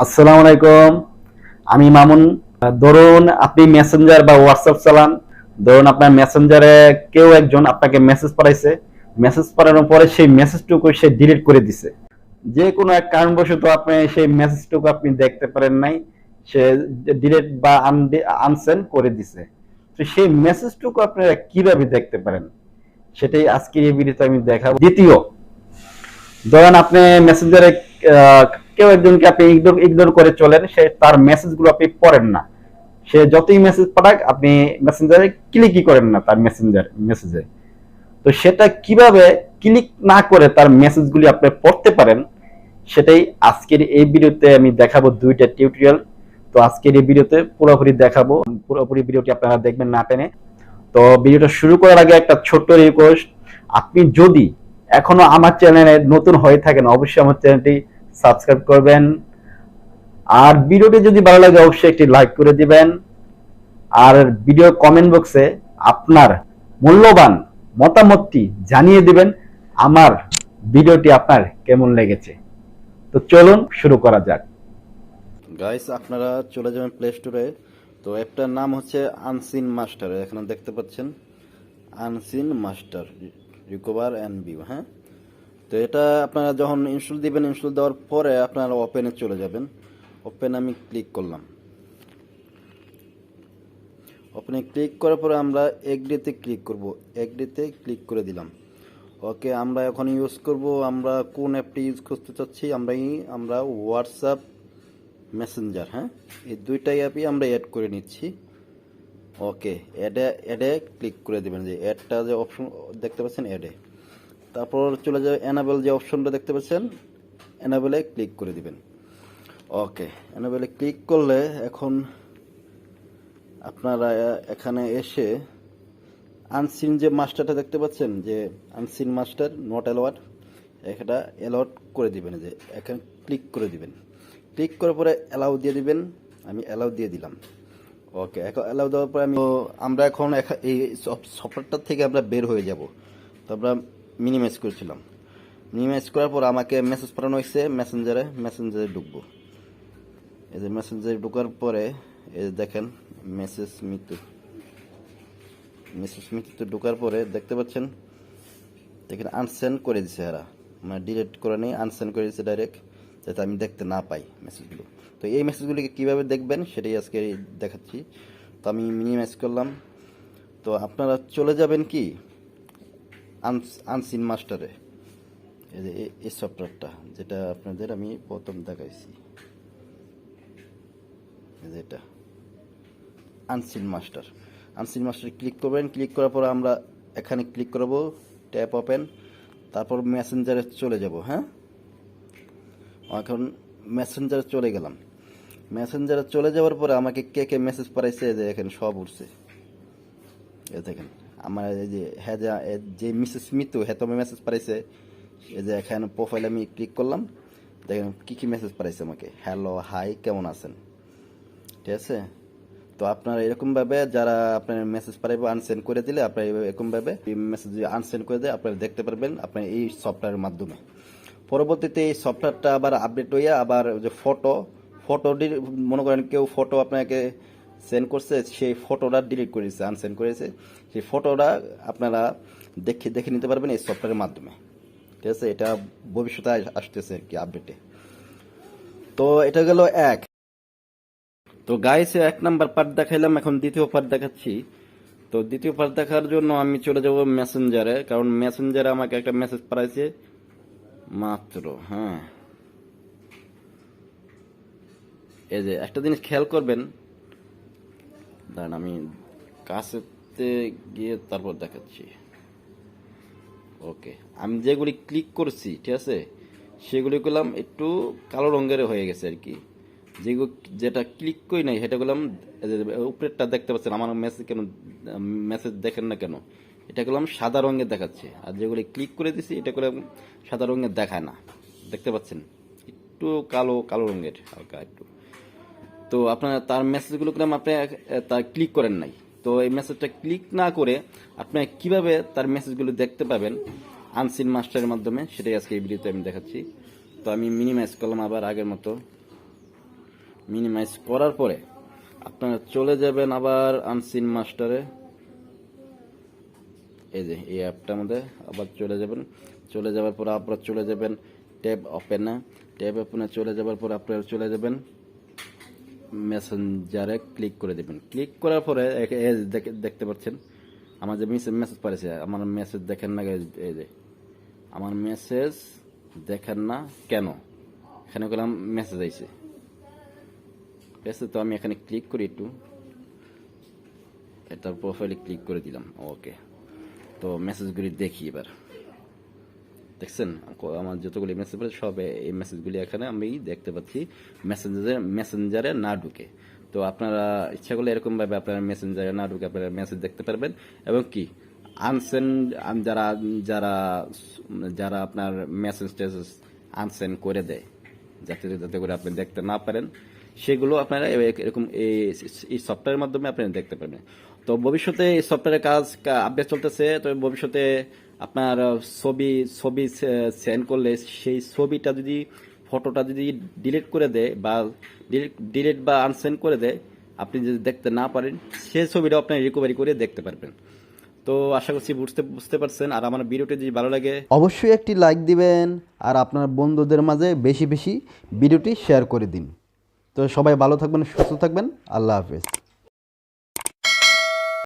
আসসালামু আলাইকুম। আমি মামুন। ধরুন আপনি মেসেঞ্জার বা হোয়াটসঅ্যাপ চালান। ধরুন আপনার মেসেঞ্জারে কেউ একজন আপনাকে মেসেজ পাঠাইছে। মেসেজ পাঠানোর পরে সেই মেসেজটুকু সে ডিলিট করে দিছে। যে কোনো এক কারণবশত আপনি সেই মেসেজটুকু আপনি দেখতে পারেন নাই। সে ডিলিট বা আনসেন্ড করে দিছে। তো সেই মেসেজটুকু আপনারা কিভাবে দেখতে পারেন সেটাই আজকের এই ভিডিওতে আমি দেখাবো। দ্বিতীয়, ধরেন আপনি মেসেঞ্জারে কেউ একজনকে আপনি ইগনোর করে চলেন, সে তার মেসেজগুলো আপনি পড়েন না। সে যতই মেসেজ পাঠাক আপনি মেসেঞ্জারে ক্লিকই করেন না তার মেসেজে। তো সেটা কিভাবে ক্লিক না করে তার মেসেজগুলি আপনি পড়তে পারেন সেটাই আজকের এই ভিডিওতে আমি দেখাবো, দুইটা টিউটোরিয়াল। তো আজকের এই ভিডিওতে পুরোপুরি দেখাবো, পুরোপুরি ভিডিওটি আপনারা দেখবেন না টেনে। তো ভিডিওটা শুরু করার আগে একটা ছোট্ট রিকোয়েস্ট, আপনি যদি এখনো আমার চ্যানেলে নতুন হয়ে থাকেন অবশ্যই আমার চ্যানেলটি সাবস্ক্রাইব করবেন। আর ভিডিওটি যদি ভালো লাগে অবশ্যই একটি লাইক করে দিবেন। আর ভিডিও কমেন্ট বক্সে আপনার মূল্যবান মতামতটি জানিয়ে দিবেন আমার ভিডিওটি আপনার কেমন লেগেছে। তো চলুন শুরু করা যাক। গাইস, আপনারা চলে যাবেন প্লে স্টোরে। তো অ্যাপটার নাম হচ্ছে আনসিন মাস্টার। এখানে দেখতে পাচ্ছেন unseen master recover and view. হ্যাঁ, তো এটা আপনারা যখন ইনস্টল দিবেন, ইনস্টল দেওয়ার পরে আপনারা ওপেনে চলে যাবেন। ওপেন আমি ক্লিক করলাম। ওপেনে ক্লিক করার পরে আমরা এগ্রিতে ক্লিক করব। এগ্রিতে ক্লিক করে দিলাম। ওকে, আমরা এখন ইউজ করব, আমরা কোন অ্যাপটি ইউজ করতে চাচ্ছি, আমরা হোয়াটসঅ্যাপ মেসেঞ্জার। হ্যাঁ, এই দুইটাই অ্যাপই আমরা অ্যাড করে নিচ্ছি। ওকে, অ্যাডে ক্লিক করে দেবেন। যে অ্যাডটা যে অপশন দেখতে পাচ্ছেন অ্যাডে, তারপর চলে যাবে এনাবেল যে অপশনটা দেখতে পাচ্ছেন, এনাবেলে ক্লিক করে দিবেন। ওকে, এনাবেলে ক্লিক করলে এখন আপনারা এখানে এসে আনসিন যে মাস্টারটা দেখতে পাচ্ছেন, যে আনসিন মাস্টার নট অ্যালাউড, এটা অ্যালাউড করে দিবেন। যে এখানে ক্লিক করে দিবেন। ক্লিক করার পরে অ্যালাউ দিয়ে দিবেন। আমি অ্যালাউ দিয়ে দিলাম। ওকে, এখন অ্যালাউ দেওয়ার পরে আমরা এখন এই সফটওয়্যারটা থেকে আমরা বের হয়ে যাব। তো আমরা মিনিমাইজ করেছিলাম। মিনিমাইজ করার পর আমাকে মেসেজ পাঠানো হয়েছে মেসেঞ্জারে ঢুকবো। এই যে মেসেঞ্জারে ঢোকার পরে এই যে দেখেন মেসেজ মিতুতে ঢোকার পরে দেখতে পাচ্ছেন দেখেন আনসেন্ড করে দিছে। এরা মানে ডিলিট করে নেই, আনসেন্ড করে দিচ্ছে ডাইরেক্ট, যাতে আমি দেখতে না পাই মেসেজগুলো। তো এই মেসেজগুলিকে কীভাবে দেখবেন সেটাই আজকে দেখাচ্ছি। তো আমি মিনিমাইজ করলাম। তো আপনারা চলে যাবেন কি আনসিন মাস্টারে। এই যে এই সফটওয়্যারটা যেটা আপনাদের আমি প্রথম দেখাইছি, এটা আনসিন মাস্টার ক্লিক করবেন। ক্লিক করার পর আমরা এখানে ক্লিক করব, ট্যাপ ওপেন, তারপর মেসেঞ্জারে চলে যাব। হ্যাঁ, এখন মেসেঞ্জারে চলে গেলাম। মেসেঞ্জারে চলে যাওয়ার পরে আমাকে কে কে মেসেজ পাঠাইছে যে এখানে সব উঠছে। এ দেখেন আমার এই যে হ্যাঁ, যে মিসেস মিতু হ্যাঁ তুমি মেসেজ পাঠাইছে। এই যে এখানে প্রোফাইলে আমি ক্লিক করলাম, দেখেন কি কি মেসেজ পাঠাইছে আমাকে। হ্যালো, হাই, কেমন আছেন। ঠিক আছে, তো আপনারা এরকমভাবে যারা আপনার মেসেজ পাঠাইবে আনসেন্ড করে দিলে আপনার এরকমভাবে মেসেজ আনসেন্ড করে দেয় আপনারা দেখতে পারবেন আপনার এই সফটওয়্যারের মাধ্যমে। পরবর্তীতে এই সফটওয়্যারটা আবার আপডেট হইয়া আবার যে ফটোটি মনে করেন কেউ ফটো আপনাকে সেন্ড করছে, সেই ফটোটা ডিলিট করেছে, আনসেন্ড করেছে, সেই ফটোটা আপনারা দেখে নিতে পারবেন এই সফটওয়্যারের মাধ্যমে। ঠিক আছে, এটা ভবিষ্যতে আসতেছে আর কি আপডেটে। তো এটা গেল এক। তো গাইস, 1 নাম্বার পার্ট দেখাইলাম, এখন দ্বিতীয় পার্ট দেখাচ্ছি। তো দ্বিতীয় পার্ট দেখার জন্য আমি চলে যাব মেসেঞ্জারে, কারণ মেসেঞ্জারে আমাকে একটা মেসেজ পাঠাইছে মাত্র। হ্যাঁ, এই যে একটা জিনিস খেয়াল করবেন, দাঁড়ান আমি কাছেতে গিয়ে তারপর দেখাচ্ছি। ওকে, আমি যেগুলি ক্লিক করছি ঠিক আছে, সেগুলি করলাম একটু কালো রঙের হয়ে গেছে আর কি। যেটা ক্লিক করি নাই সেটা করলাম উপরেরটা দেখতে পাচ্ছেন, আমার মেসেজ দেখেন না কেন, এটা করলাম সাদা রঙের দেখাচ্ছে। আর যেগুলি ক্লিক করে দিছি এটা করলাম সাদা রঙের দেখায় না, দেখতে পাচ্ছেন একটু কালো রঙের হালকা একটু। তো আপনার তার মেসেজগুলো করলাম আপনি তার ক্লিক করেন নাই। তো এই মেসেজটা ক্লিক না করে আপনি কিভাবে তার মেসেজগুলো দেখতে পাবেন আনসিন মাস্টারের মাধ্যমে, সেটাই আজকে এই ভিডিওতে আমি দেখাচ্ছি। তো আমি মিনিমাইজ করলাম আবার আগের মতো। মিনিমাইজ করার পরে আপনারা চলে যাবেন আবার আনসিন মাস্টারে। এই যে এই অ্যাপটার মধ্যে আবার চলে যাবেন। চলে যাওয়ার পর আপনারা চলে যাবেন ট্যাব ওপেনে। ট্যাব ওপেনে চলে যাওয়ার পর আপনারা চলে যাবেন মেসেঞ্জারে ক্লিক করে দেবেন। ক্লিক করার পরে দেখতে পাচ্ছেন আমার যে মেসেজ পাঠিয়েছে, আমার মেসেজ দেখেন না, এই যে আমার মেসেজ দেখেন না কেন, এখানে করলাম মেসেজ আইছে, ঠিক আছে। তো আমি এখানে ক্লিক করি একটু, এটার প্রোফাইলে ক্লিক করে দিলাম। ওকে, তো মেসেজগুলি দেখি এবার। দেখছেন আমার যতগুলি মেসেজ পড়ে সব এই মেসেজগুলি এখানে আমি দেখতে পাচ্ছি মেসেঞ্জারে না ঢুকে। তো আপনারা ইচ্ছা করলে এরকম ভাবে আপনারা মেসেঞ্জারে না ঢুকে আপনারা মেসেজ দেখতে পারবেন। এবং কি আনসেন্ড যারা যারা যারা আপনার মেসেজ টেসেজ আনসেন্ড করে দেয় যাতে করে আপনি দেখতে না পারেন, সেগুলো আপনারা এরকম এই সফটওয়্যারের মাধ্যমে আপনারা দেখতে পারবেন। তো ভবিষ্যতে এই সফটওয়্যারের কাজ আপডেট চলতেছে। তো ভবিষ্যতে আপনার ছবি সেন্ড করলে সেই ছবিটা যদি ফটোটা যদি ডিলিট করে দেয় বা ডিলিট বা আনসেন্ড করে দেয়, আপনি যদি দেখতে না পারেন সেই ছবিটা আপনি রিকভারি করে দেখতে পারবেন। তো আশা করছি বুঝতে পারছেন। আর আমার ভিডিওটি যদি ভালো লাগে অবশ্যই একটি লাইক দিবেন আর আপনার বন্ধুদের মাঝে বেশি বেশি ভিডিওটি শেয়ার করে দিন। তো সবাই ভালো থাকবেন, সুস্থ থাকবেন। আল্লাহ হাফেজ।